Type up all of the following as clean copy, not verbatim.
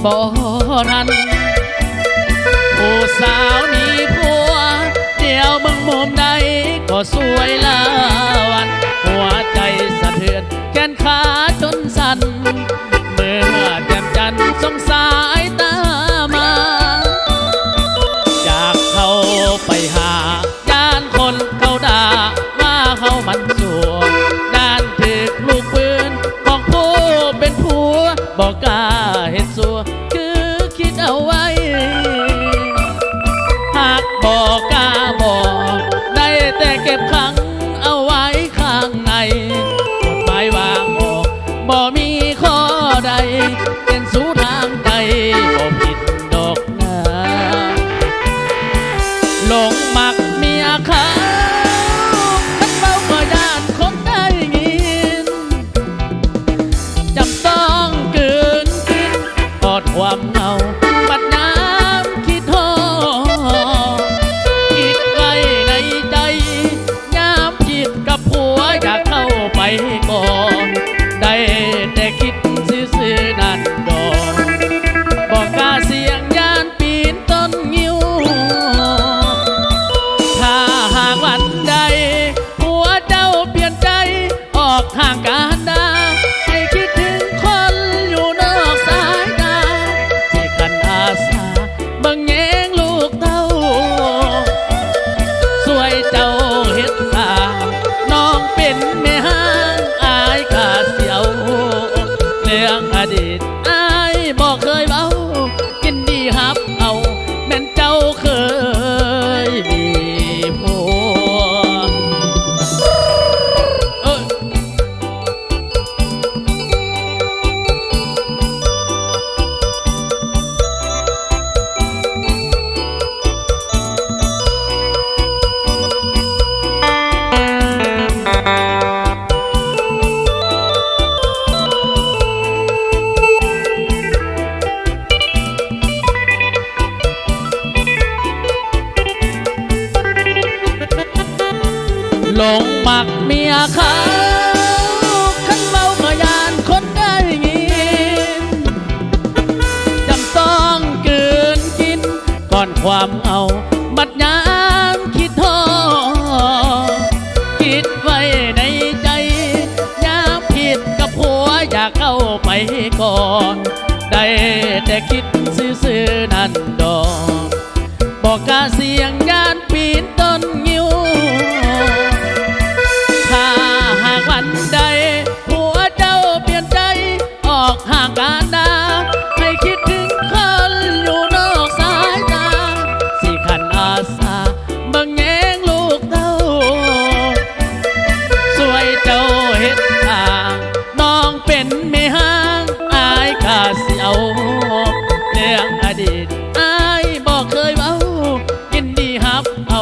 บ่ทันผู้สาวหนีผัวเดี๋ยวมึงมุมใดก็สวยลาวันหัวใจสะเทือนแขนขาจนสั่นเมื่อแจ่มจันทร์ส่งสายตามาจากเขาไปหาย่านคนเขาด่าว่าเขามันสัวด้านถึกลูกปืนของผู้เป็นผัวบอกกล้าเห็นสัวคือคิดเอาไว้หากบอกกล้าบอกได้แต่เก็บขังเอาไว้ข้างในกฎหมายวางออกบ่มีข้อใดเป็นสู่ทางใจบ่ผิดดอกนาหลงมักเมียเขาคันเบาก็ย่านคนได้ยินจำต้องกืนกินกอดความเหงาบัดน้ำคิดโทคิดไว้ในใจยามคิดกับผัวอยากเข้าไปก่อนได้แต่คิดซื่อๆนั่นดอกบอกกล้าเสียงยานปีนต้นงิ้วถ้าหากวันใดผัวเจ้าเปลี่ยนใจออกทางการดาให้คิดถึงคนอยู่นอกสายตาที่ขันอาสาบังแยงลูกเต้าสวยเจ้าเฮ็ดสาน้องเป็นแม่ห้างอายขาดเสียวเรื่องอดีตอายบอกเคยเบากินดีฮับเอาแม่นเจ้าเคยมีผัวหลงมักเมียเขาคันเมาก็ยานคนได้ยินจำต้องกืนกินก่อนความเอาบัดยามคิดท้อคิดไว้ในใจยามผิดกับผัวอยากเข้าไปก่อนได้แต่คิดซื่อๆนั่นดอกบอกกล้าเสียงยานปีนต้นงิ้วถ้าหากวันใดผัวเจ้าเปลี่ยนใจออกห่างกันดาให้คิดถึงคนอยู่นอกสายตาสิขันอาสาบังแยงลูกเต้าสวยเจ้าเฮ็ดทางน้องเป็นแม่ห้างอายขาดเสียวเรื่องอดีตอายบอกเคยเบากินดีฮับเอา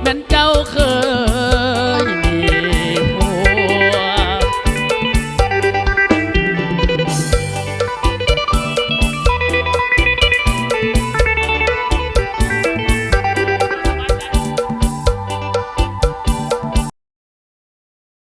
แม่นเจ้าเคย